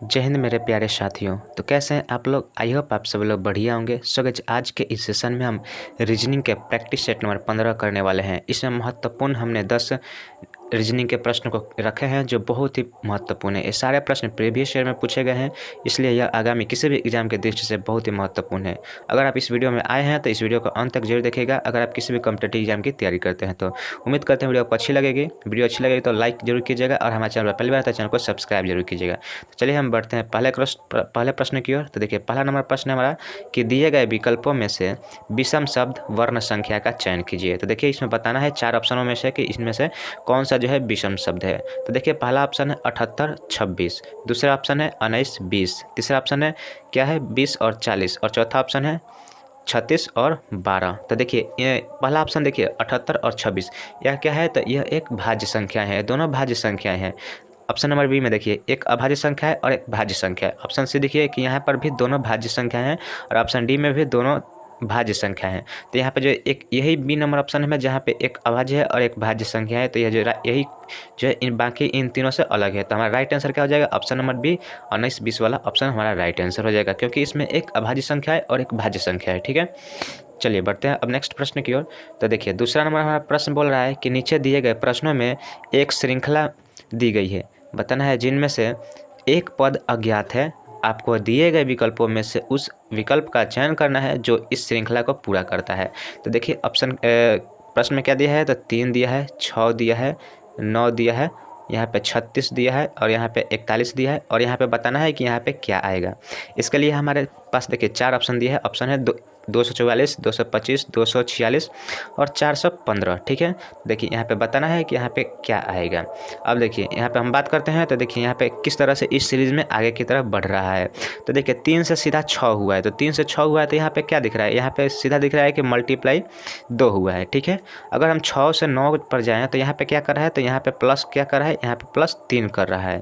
जय हिंद मेरे प्यारे साथियों। तो कैसे हैं आप लोग? आई होप आप सब लोग बढ़िया होंगे। सो गाइस, आज के इस सेशन में हम रीजनिंग के प्रैक्टिस सेट नंबर 15 करने वाले हैं। इसमें महत्वपूर्ण हमने 10 रीजनिंग के प्रश्न को रखे हैं जो बहुत ही महत्वपूर्ण है। ये सारे प्रश्न प्रीवियस ईयर में पूछे गए हैं, इसलिए यह आगामी किसी भी एग्जाम के दृष्टि से बहुत ही महत्वपूर्ण है। अगर आप इस वीडियो में आए हैं तो इस वीडियो को अंत तक जरूर देखिएगा अगर आप किसी भी कॉम्पिटेटिव एग्जाम की तैयारी करते हैं। तो उम्मीद करते हैं वीडियो आपको अच्छी लगेगी। वीडियो अच्छी लगेगी तो लाइक जरूर कीजिएगा और हमारे चैनल पर पहली बार तो चैनल को सब्सक्राइब जरूर कीजिएगा। तो चलिए हम बढ़ते हैं पहले प्रश्न की ओर। तो देखिए, पहला नंबर प्रश्न हमारा कि दिए गए विकल्पों में से विषम शब्द वर्ण संख्या का चयन कीजिए। तो देखिए, इसमें बताना है 4 ऑप्शनों में से कि इसमें से कौन सा जो है विषम शब्द है। तो देखिए, पहला ऑप्शन है 78 26, दूसरा ऑप्शन है 19 20, तीसरा ऑप्शन है क्या है 20 और 40 और चौथा ऑप्शन है 36 और 12। तो देखिए, ये पहला ऑप्शन देखिए 78 और 26, यह क्या है? तो यह एक भाज्य संख्या है, दोनों भाज्य संख्याएं हैं। ऑप्शन नंबर बी में देखिए एक अभाज्य संख्या है और एक भाज्य संख्या है। ऑप्शन सी देखिए कि यहाँ पर भी दोनों भाज्य संख्या हैं और ऑप्शन डी में भी दोनों भाज्य संख्या है। तो यहाँ पे जो एक यही बी नंबर ऑप्शन है जहाँ पे एक अभाज्य है और एक भाज्य संख्या है। तो यह जो यही जो है इन बाकी इन तीनों से अलग है। तो हमारा राइट आंसर क्या हो जाएगा? ऑप्शन नंबर बी 19 20 वाला ऑप्शन हमारा राइट आंसर हो जाएगा, क्योंकि इसमें एक अभाज्य संख्या है और एक भाज्य संख्या है। ठीक है, चलिए बढ़ते हैं अब नेक्स्ट प्रश्न की ओर। तो देखिए, दूसरा नंबर हमारा प्रश्न बोल रहा है कि नीचे दिए गए प्रश्नों में एक श्रृंखला दी गई है, बताना है जिनमें से एक पद अज्ञात है। आपको दिए गए विकल्पों में से उस विकल्प का चयन करना है जो इस श्रृंखला को पूरा करता है। तो देखिए, ऑप्शन प्रश्न में क्या दिया है? तो 3 दिया है, 6 दिया है, 9 दिया है, यहाँ पे 36 दिया है और यहाँ पे 41 दिया है और यहाँ पे बताना है कि यहाँ पे क्या आएगा। इसके लिए हमारे पास देखिए 4 ऑप्शन दिए हैं। ऑप्शन है 244, 225, 246 और 415। ठीक है, देखिए यहाँ पे बताना है कि यहाँ पे क्या आएगा। अब देखिए यहाँ पे हम बात करते हैं तो देखिए यहाँ पे किस तरह से इस सीरीज़ में आगे की तरफ बढ़ रहा है। तो देखिए 3 से सीधा 6 हुआ है, तो 3 से 6 हुआ है तो यहाँ पे क्या दिख रहा है? यहाँ पे सीधा दिख रहा है कि मल्टीप्लाई 2 हुआ है। ठीक है, अगर हम 6 से 9 पर जाएँ तो यहाँ पे क्या कर रहा है? तो यहाँ पे प्लस क्या कर रहा है? यहाँ पे प्लस 3 कर रहा है।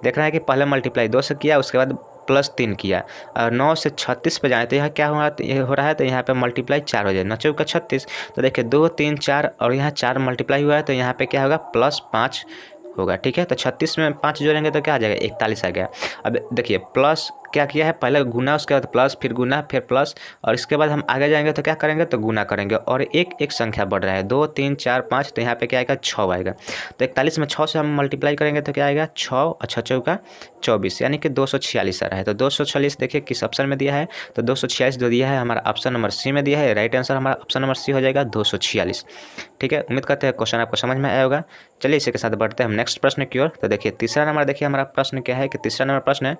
देख रहा है कि पहले मल्टीप्लाई 2 से किया, उसके बाद प्लस 3 किया। और 9 से 36 पे जाए तो यहाँ क्या हो रहा है? तो यहाँ पे मल्टीप्लाई 4 हो जाए, 9 चौका 36। तो देखिए 2 3 4 और यहाँ 4 मल्टीप्लाई हुआ है तो यहाँ पे क्या होगा? प्लस 5 होगा। ठीक है, तो 36 में 5 जोड़ेंगे तो क्या आ जाएगा? 41 आ गया। अब देखिए प्लस क्या किया है? पहले गुना, उसके बाद प्लस, फिर गुना, फिर प्लस और इसके बाद हम आगे जाएंगे तो क्या करेंगे? तो गुना करेंगे और एक एक संख्या बढ़ रहा है, 2 3 4 5। तो यहाँ पे क्या आएगा? 6 आएगा। तो 41 में 6 से हम मल्टीप्लाई करेंगे तो क्या आएगा? 6 और 6 चौका 24, यानी कि 246 आ रहा है। तो 246 देखिए किस ऑप्शन में दिया है? तो 246 जो दिया है हमारा ऑप्शन नंबर सी में दिया है। राइट आंसर हमारा ऑप्शन नंबर सी हो जाएगा 246। ठीक है, उम्मीद करते हैं क्वेश्चन आपको समझ में आया होगा। चलिए इसी के साथ बढ़ते हैं हम नेक्स्ट प्रश्न की ओर। तो देखिए तीसरा नंबर, देखिए हमारा प्रश्न क्या है कि तीसरा नंबर प्रश्न है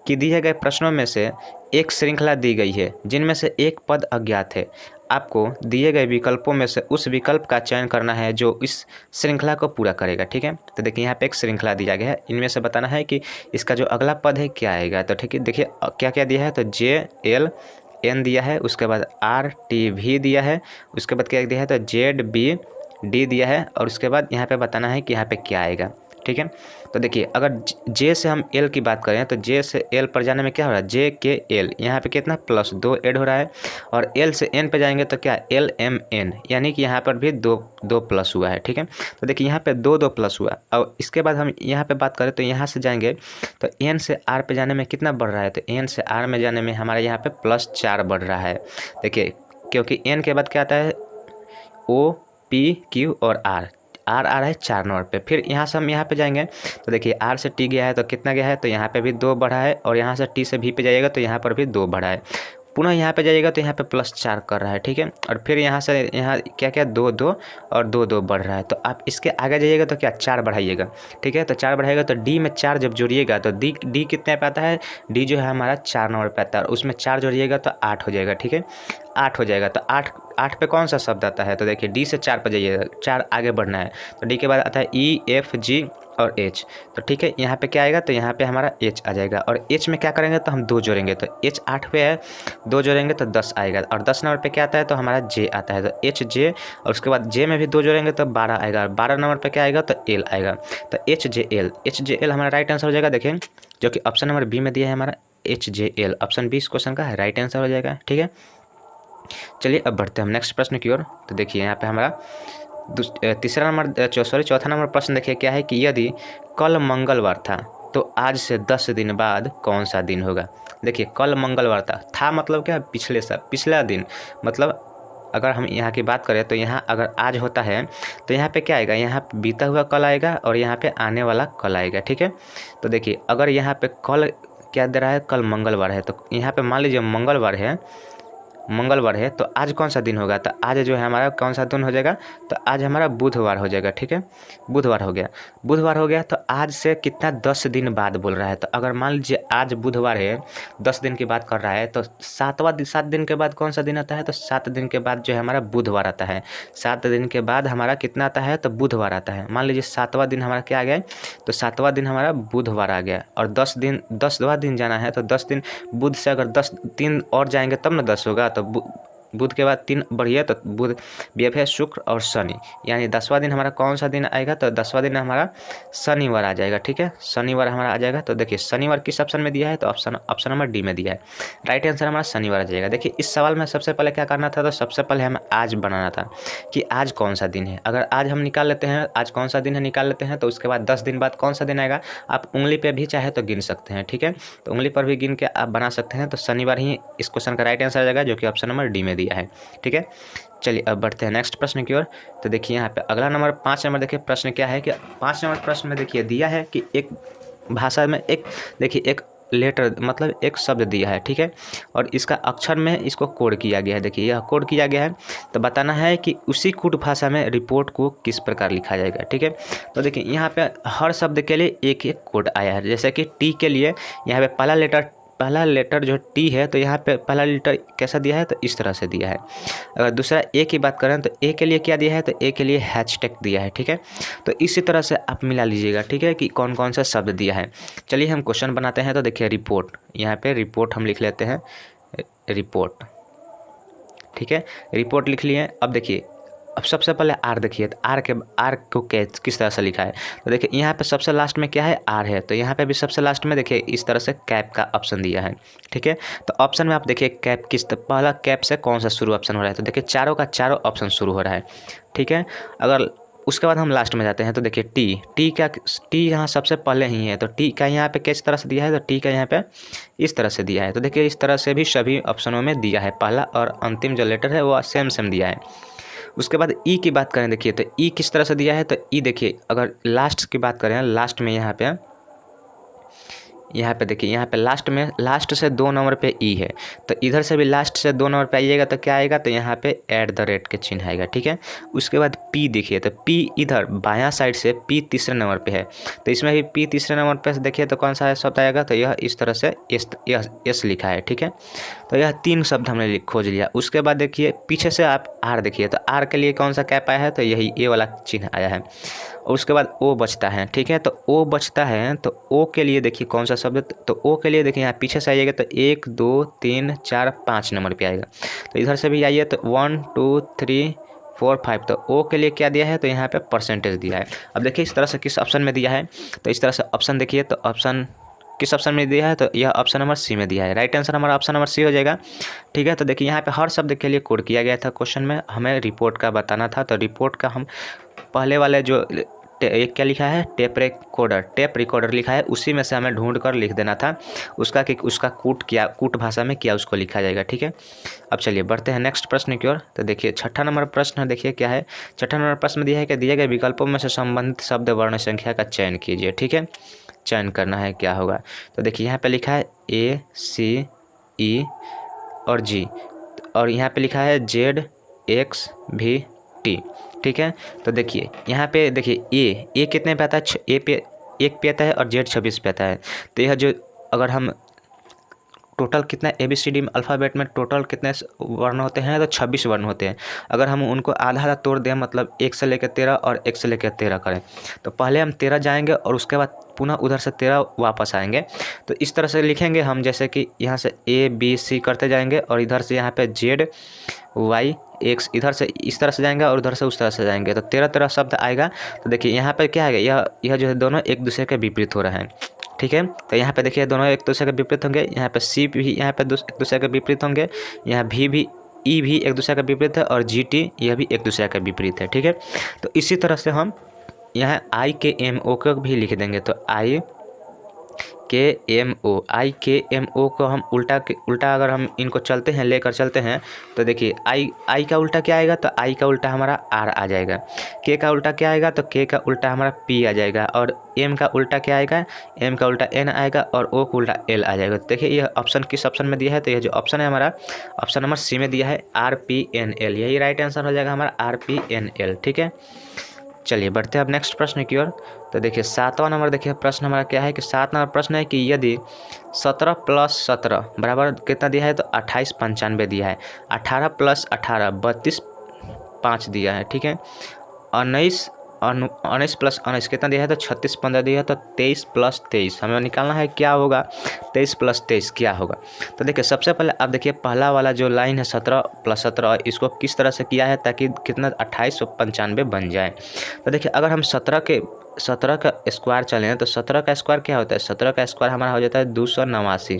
कि दिए गए प्रश्नों में से एक श्रृंखला दी गई है जिनमें से एक पद अज्ञात है। आपको दिए गए विकल्पों में से उस विकल्प का चयन करना है जो इस श्रृंखला को पूरा करेगा। ठीक है, तो देखिए यहाँ पे एक श्रृंखला दिया गया है, इनमें से बताना है कि इसका जो अगला पद है क्या आएगा। तो ठीक है, देखिए क्या क्या दिया है? तो JLN दिया है, उसके बाद RTV दिया है, उसके बाद क्या दिया है? तो ZBD दिया है और उसके बाद यहाँ पे बताना है कि यहाँ पे क्या आएगा। ठीक है, तो देखिए अगर J से हम L की बात करें तो J से L पर जाने में क्या हो रहा है? JKL, यहाँ पे कितना प्लस 2 ऐड हो रहा है और L से N पे जाएंगे तो क्या? LMN, यानी कि यहाँ पर भी 2 प्लस हुआ है। ठीक है, तो देखिए यहाँ पे 2 प्लस हुआ और इसके बाद हम यहाँ पे बात करें तो यहाँ से जाएंगे तो N से R पे जाने में कितना बढ़ रहा है? तो N से R में जाने में हमारे यहाँ पे प्लस 4 बढ़ रहा है। देखिए क्योंकि N के बाद क्या आता है? O P Q और R आ रहा है 4 नंबर पे। फिर यहाँ से हम यहाँ पे जाएंगे तो देखिए R से T गया है तो कितना गया है? तो यहाँ पे भी 2 बढ़ा है और यहाँ से T से V पे जाइएगा तो यहाँ पर भी 2 बढ़ा है। पुनः यहाँ पे जाइएगा तो यहाँ पे प्लस 4 कर रहा है। ठीक है, और फिर यहाँ से यहाँ क्या क्या 2 और 2 बढ़ रहा है। तो आप इसके आगे जाइएगा तो क्या 4 बढ़ाइएगा। ठीक है, तो 4 बढ़ाइएगा तो D में 4 जब जोड़िएगा तो D कितने पे आता है? D जो है हमारा 4 नंबर पे आता है और उसमें 4 जोड़िएगा तो 8 हो जाएगा। ठीक है, 8 हो जाएगा। तो 8 पे कौन सा शब्द आता है? तो देखिए D से 4 पे जाइएगा, 4 आगे बढ़ना है तो D के बाद आता है E F G और H। तो ठीक है, यहाँ पे क्या आएगा? तो यहाँ पे हमारा H आ जाएगा और H में क्या करेंगे? तो हम 2 जोड़ेंगे तो H 8 पे है, 2 जोड़ेंगे तो 10 आएगा और 10 नंबर पे क्या आता है? तो हमारा J आता है तो HJ और उसके बाद J में भी 2 जोड़ेंगे तो 12 आएगा और 12 नंबर पे क्या आएगा? तो L आएगा। तो HJL हमारा राइट आंसर हो जाएगा। देखें जो कि ऑप्शन नंबर बी में दिया है हमारा HJL, ऑप्शन 20 क्वेश्चन का राइट आंसर हो जाएगा। ठीक है, चलिए अब बढ़ते हैं हम नेक्स्ट प्रश्न की ओर। तो देखिए यहाँ पे हमारा चौथा नंबर प्रश्न देखिए क्या है कि यदि कल मंगलवार था तो आज से 10 दिन बाद कौन सा दिन होगा। देखिए कल मंगलवार था मतलब क्या, पिछला दिन, मतलब अगर हम यहाँ की बात करें तो यहाँ अगर आज होता है तो यहाँ पे क्या आएगा, यहाँ पे बीता हुआ कल आएगा और यहाँ पे आने वाला कल आएगा, ठीक है। तो देखिए अगर यहाँ पे कल क्या दे रहा है, कल मंगलवार है, तो यहाँ पे मान लीजिए मंगलवार है तो आज कौन सा दिन होगा, तो आज जो है हमारा कौन सा दिन हो जाएगा, तो आज हमारा बुधवार हो जाएगा, ठीक है। बुधवार हो गया तो आज से कितना 10 दिन बाद बोल रहा है। तो अगर मान लीजिए आज बुधवार है, 10 दिन की बात कर रहा है, तो 7 दिन के बाद कौन सा दिन आता है, तो 7 दिन के बाद जो है हमारा बुधवार आता है। 7 दिन के बाद हमारा कितना आता है, तो बुधवार आता है। मान लीजिए 7वां दिन हमारा क्या आ गया, तो 7वां दिन हमारा बुधवार आ गया। और 10वां दिन जाना है तो 10 दिन, बुध से अगर 10 दिन और जाएंगे तब ना 10 होगा। तो बुध के बाद 3 बढ़िया, तो बुध, बृहस्पति, शुक्र और शनि, यानी 10वां दिन हमारा कौन सा दिन आएगा, तो 10वां दिन हमारा शनिवार आ जाएगा, ठीक है। शनिवार हमारा आ जाएगा। तो देखिए शनिवार किस ऑप्शन में दिया है, तो ऑप्शन नंबर डी में दिया है। राइट आंसर हमारा शनिवार आ जाएगा। देखिए इस सवाल में सबसे पहले क्या करना था, तो सबसे पहले हमें आज बनाना था कि आज कौन सा दिन है। अगर आज हम निकाल लेते हैं, आज कौन सा दिन है निकाल लेते हैं, तो उसके बाद 10 दिन बाद कौन सा दिन आएगा, आप उंगली पे भी चाहे तो गिन सकते हैं, ठीक है। तो उंगली पर भी गिन के आप बना सकते हैं। तो शनिवार ही इस क्वेश्चन का राइट आंसर आ जाएगा, जो कि ऑप्शन नंबर डी में दिया है, ठीक है। चलिए अब बढ़ते हैं नेक्स्ट प्रश्न की ओर। तो देखिए यहाँ पे अगला नंबर 5 नंबर देखिए प्रश्न क्या है कि 5 नंबर प्रश्न में देखिए दिया है कि एक भाषा में एक लेटर मतलब एक शब्द दिया है, ठीक है। और इसका अक्षर में इसको कोड किया गया है। देखिए यह कोड किया गया है, तो बताना है कि उसी कोड भाषा में रिपोर्ट को किस प्रकार लिखा जाएगा, ठीक है। तो देखिए यहाँ पे हर शब्द के लिए एक एक कोड आया है। जैसे कि टी के लिए यहाँ पे पहला लेटर जो टी है, तो यहाँ पे पहला लेटर कैसा दिया है, तो इस तरह से दिया है। अगर दूसरा ए की बात करें तो ए के लिए क्या दिया है, तो ए के लिए हैशटैग दिया है, ठीक है। तो इसी तरह से आप मिला लीजिएगा, ठीक है, कि कौन कौन सा शब्द दिया है। चलिए हम क्वेश्चन बनाते हैं। तो देखिए रिपोर्ट, यहाँ पे रिपोर्ट हम लिख लेते हैं, रिपोर्ट, ठीक है। रिपोर्ट लिख लिए। अब देखिए अब सबसे पहले आर देखिए, तो आर को किस तरह से लिखा है। तो देखिए यहाँ पे सबसे लास्ट में क्या है, आर है। तो यहाँ पे भी सबसे लास्ट में देखिए इस तरह से कैप का ऑप्शन दिया है, ठीक है। तो ऑप्शन में आप देखिए कैप पहला कैप से कौन सा शुरू ऑप्शन हो रहा है, तो देखिए चारों का चारों ऑप्शन शुरू हो रहा है, ठीक है। अगर उसके बाद हम लास्ट में जाते हैं तो देखिए टी यहाँ सबसे पहले ही है। तो टी का यहाँ पे किस तरह से दिया है, तो टी का यहाँ पे इस तरह से दिया है। तो देखिए इस तरह से भी सभी ऑप्शनों में दिया है, पहला और अंतिम जो लेटर है वो सेम दिया है। उसके बाद ई की बात करें, देखिए तो ई किस तरह से दिया है, तो ई देखिए अगर लास्ट की बात करें, लास्ट में यहाँ पे देखिए यहाँ पे लास्ट से 2 नंबर पे ई है। तो इधर से भी लास्ट से 2 नंबर पे आइएगा तो क्या आएगा, तो यहाँ पे @ के चिन्ह आएगा, ठीक है। उसके बाद पी देखिए, तो पी इधर बायां साइड से पी तीसरे नंबर पे है। तो इसमें भी पी तीसरे नंबर पे देखिए तो कौन सा शब्द आएगा, तो यह इस तरह से एस लिखा है, ठीक है। तो यह 3 शब्द हमने खोज लिया। उसके बाद देखिए पीछे से आप आर देखिए, तो आर के लिए कौन सा कैप आया है, तो यही ए वाला चिन्ह आया है। और उसके बाद ओ बचता है, ठीक है। तो ओ बचता है, तो ओ के लिए देखिए कौन सा शब्द, तो ओ के लिए देखिए यहाँ पीछे से आइएगा तो 1 2 3 4 5 नंबर पे आएगा। तो इधर से भी आइए तो 1 2 3 4 5। तो ओ के लिए क्या दिया है, तो यहाँ पे परसेंटेज दिया है। अब देखिए इस तरह से किस ऑप्शन में दिया है, तो इस तरह से ऑप्शन देखिए, तो ऑप्शन किस ऑप्शन में दिया है, तो यह ऑप्शन नंबर सी में दिया है। राइट आंसर हमारा ऑप्शन नंबर सी हो जाएगा, ठीक है। तो देखिए यहाँ पे हर शब्द के लिए कोड किया गया था। क्वेश्चन में हमें रिपोर्ट का बताना था, तो रिपोर्ट का हम पहले वाले जो एक क्या लिखा है, टेप रिकॉर्डर लिखा है, उसी में से हमें ढूंढ कर लिख देना था उसका कूट भाषा में क्या उसको लिखा जाएगा, ठीक है। अब चलिए बढ़ते हैं नेक्स्ट प्रश्न की ओर। तो देखिए 6ठा नंबर प्रश्न देखिए क्या है। 6ठा नंबर प्रश्न में दिया है कि दिए गए विकल्पों में से संबंधित शब्द वर्ण संख्या का चयन कीजिए, ठीक है। चयन करना है क्या होगा, तो देखिए यहाँ पे लिखा है A C E और G, और यहाँ पे लिखा है Z X V T, ठीक है। तो देखिए यहाँ पे देखिए ए कितने पे आता है, ए पे 1 पे आता है और Z 26 पे आता है। तो यह जो अगर हम टोटल कितना ABCD अल्फ़ाबेट में टोटल कितने वर्ण होते हैं, तो 26 वर्ण होते हैं। अगर हम उनको आधा तोड़ दें, मतलब 1 से लेकर 13 और 1 से लेकर 13 करें, तो पहले हम 13 जाएंगे और उसके बाद पुनः उधर से 13 वापस आएंगे। तो इस तरह से लिखेंगे हम, जैसे कि यहाँ से A B C करते जाएंगे और इधर से यहाँ पे Z Y X इधर से इस तरह से जाएंगे और उधर से उस तरह से जाएंगे, तो 13 शब्द आएगा। तो देखिए यहाँ पे क्या आएगा, यह जो है दोनों एक दूसरे के विपरीत हो रहे हैं, ठीक है। तो यहाँ पे देखिए दोनों एक दूसरे के विपरीत होंगे। यहाँ पे सी भी यहाँ पे एक दूसरे के विपरीत होंगे। यहाँ भी ई भी एक दूसरे का विपरीत है और GT यह भी एक दूसरे का विपरीत है, ठीक है। तो इसी तरह से हम यहाँ I के M O को भी लिख देंगे। तो I IKMO, IKMO को हम उल्टा अगर हम इनको चलते हैं, लेकर चलते हैं तो देखिए I का उल्टा क्या आएगा, तो I का उल्टा हमारा R आ जाएगा। K का उल्टा क्या आएगा, तो K का उल्टा हमारा P आ जाएगा। और M का उल्टा क्या आएगा, M का उल्टा N आएगा। और O का उल्टा L आ जाएगा। देखिए यह ऑप्शन किस ऑप्शन में दिया है, तो यह जो ऑप्शन है हमारा ऑप्शन नंबर C में दिया है, RPNL। यही राइट आंसर हो जाएगा हमारा RPNL। ठीक है, चलिए बढ़ते हैं अब नेक्स्ट प्रश्न की ओर। तो देखिए 7वां नंबर, देखिए प्रश्न हमारा क्या है कि 7 नंबर प्रश्न है कि यदि 17 + 17 बराबर कितना दिया है, तो 2895 दिया है। 18 + 18 32 5 दिया है। ठीक है, 19 + 19 कितना दिया है, तो 36 15 दिया है। तो 23 + 23 हमें निकालना है, क्या होगा 23 + 23 क्या होगा। तो देखिए सबसे पहले आप देखिए पहला वाला जो लाइन है 17 + 17, इसको किस तरह से किया है ताकि कितना 2895 बन जाए। तो देखिए अगर हम 17 का स्क्वायर चलें तो 17 का स्क्वायर क्या होता है, 17 का स्क्वायर हमारा हो जाता है 289।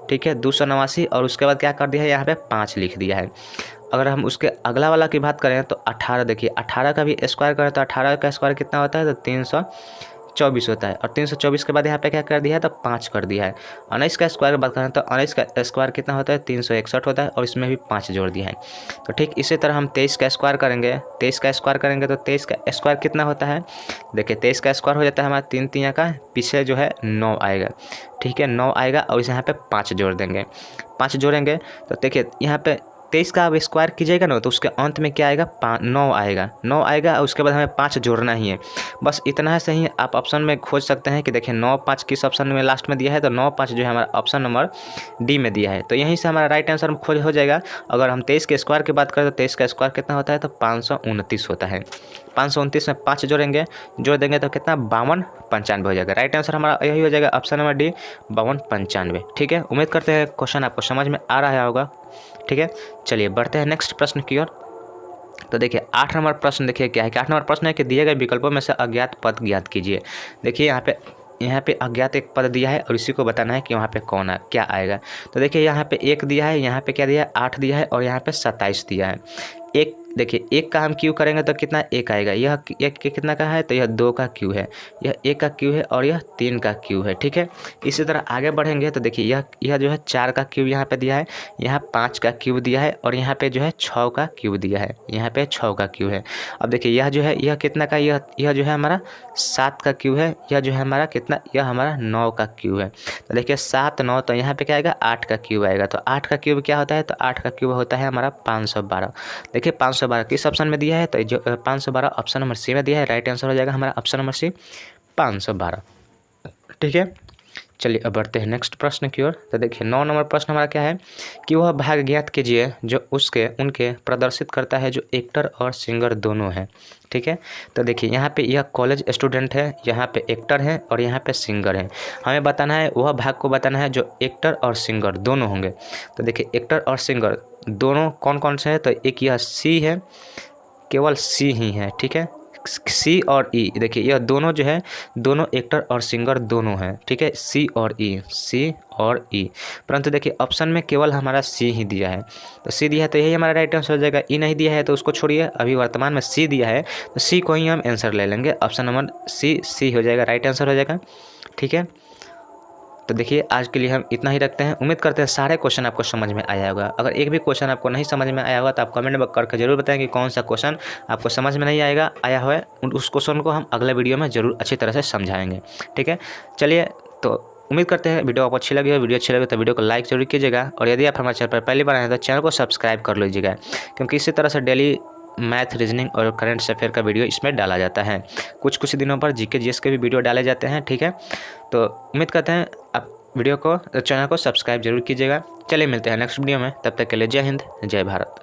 ठीक है, 289 और उसके बाद क्या कर दिया है, यहाँ पे 5 लिख दिया है। अगर हम उसके अगला वाला की बात करें तो 18, देखिए 18 का भी स्क्वायर करें तो 18 का स्क्वायर कितना होता है, तो 324 होता है। और 324 के बाद यहाँ पे क्या कर दिया है, तो 5 कर दिया है। 19 का स्क्वायर की बात करें तो 19 का स्क्वायर कितना होता है, 361 होता है। और इसमें भी 5 जोड़ दिया है। तो ठीक इसी तरह हम 23 का स्क्वायर करेंगे, 23 का स्क्वायर करेंगे तो 23 का स्क्वायर कितना होता है, देखिए 23 का स्क्वायर हो जाता है हमारा 3 3 का पीछे जो है 9 आएगा। ठीक है, 9 आएगा और इसे यहाँ पे 5 जोड़ देंगे। 5 जोड़ेंगे तो देखिए यहाँ पे 23 का अब स्क्वायर कीजिएगा ना, तो उसके अंत में क्या आएगा, 9 आएगा। 9 आएगा और उसके बाद हमें 5 जोड़ना ही है। बस इतना है सही है। आप ऑप्शन में खोज सकते हैं कि देखिए 9 5 किस ऑप्शन में लास्ट में दिया है, तो 9 5 जो है हमारा ऑप्शन नंबर डी में दिया है। तो यहीं से हमारा राइट आंसर खोज हो जाएगा। अगर हम 23 के स्क्वायर की बात करें तो 23 का स्क्वायर कितना होता है, तो 529 होता है। 529 में 5 जोड़ेंगे, जोड़ देंगे तो कितना 5295 हो जाएगा। राइट आंसर हमारा यही हो जाएगा, ऑप्शन नंबर डी 5295। ठीक है, उम्मीद करते हैं क्वेश्चन आपको समझ में आ रहा होगा। ठीक है, चलिए बढ़ते हैं नेक्स्ट प्रश्न की ओर। तो देखिए 8 नंबर प्रश्न देखिए क्या है कि 8 नंबर प्रश्न है कि दिए गए विकल्पों में से अज्ञात पद ज्ञात कीजिए। देखिए यहाँ पे अज्ञात एक पद दिया है और इसी को बताना है कि वहाँ पे कौन क्या आएगा। तो देखिए यहाँ पे 1 दिया है, यहाँ पे क्या दिया है 8 दिया है और यहाँ पे 27 दिया है। एक देखिए 1 का हम क्यू करेंगे तो कितना 1 आएगा। यह 1 के कितना का है, तो यह 2 का क्यू है, यह 1 का क्यू है और यह 3 का क्यू है। ठीक है, इसी तरह आगे बढ़ेंगे तो देखिए यह जो है 4 का क्यूब यहाँ पे दिया है, यहाँ 5 का क्यूब दिया है और यहाँ पे जो है 6 का क्यूब दिया है, यहाँ पे 6 का क्यूब है। अब देखिए यह जो है यह कितना का, यह जो है हमारा 7 का क्यूब है, यह जो है हमारा कितना, यह हमारा 9 का क्यूब है। तो देखिए 7 9 तो यहाँ पे क्या आएगा 8 का क्यूब आएगा। तो 8 का क्यूब क्या होता है, तो 8 का क्यूब होता है हमारा 512। देखिए 512 किस ऑप्शन में दिया है, तो जो 512 ऑप्शन नंबर सी में दिया है। राइट आंसर हो जाएगा हमारा ऑप्शन नंबर सी 512। ठीक है, चलिए अब बढ़ते हैं नेक्स्ट प्रश्न की ओर। तो देखिए 9 नंबर प्रश्न हमारा क्या है कि वह भाग ज्ञात कीजिए जो उनके प्रदर्शित करता है जो एक्टर और सिंगर दोनों हैं। ठीक है, तो देखिए यहाँ पे यह कॉलेज स्टूडेंट है, यहाँ पे एक्टर है और यहाँ पे सिंगर है। हमें बताना है, वह भाग को बताना है जो एक्टर और सिंगर दोनों होंगे। तो देखिए एक्टर और सिंगर दोनों कौन कौन से हैं, तो एक यह सी है, केवल सी ही है। ठीक है, सी और ई, देखिए यह दोनों जो है दोनों एक्टर और सिंगर दोनों हैं। ठीक है, सी और ई, परंतु देखिए ऑप्शन में केवल हमारा सी ही दिया है। तो सी दिया है तो यही हमारा राइट आंसर हो जाएगा। ई नहीं दिया है तो उसको छोड़िए, अभी वर्तमान में सी दिया है तो सी को ही हम आंसर ले लेंगे। ऑप्शन नंबर सी हो जाएगा, राइट आंसर हो जाएगा। ठीक है, तो देखिए आज के लिए हम इतना ही रखते हैं। उम्मीद करते हैं सारे क्वेश्चन आपको समझ में आया होगा। अगर एक भी क्वेश्चन आपको नहीं समझ में आया होगा तो आप कमेंट करके जरूर बताएं कि कौन सा क्वेश्चन आपको समझ में नहीं आया हुआ है। उस क्वेश्चन को हम अगले वीडियो में जरूर अच्छी तरह से समझाएंगे। ठीक है, चलिए तो उम्मीद करते हैं वीडियो आपको अच्छी लगी हो। वीडियो अच्छी लगे तो वीडियो को लाइक जरूर कीजिएगा और यदि आप हमारे चैनल पर पहली बार आए हैं तो चैनल को सब्सक्राइब कर लीजिएगा, क्योंकि इसी तरह से डेली मैथ, रीजनिंग और करंट अफेयर का वीडियो इसमें डाला जाता है। कुछ दिनों पर जीके जीएस के भी वीडियो डाले जाते हैं। ठीक है, तो उम्मीद करते हैं आप चैनल को सब्सक्राइब जरूर कीजिएगा। चलिए मिलते हैं नेक्स्ट वीडियो में, तब तक के लिए जय हिंद, जय भारत।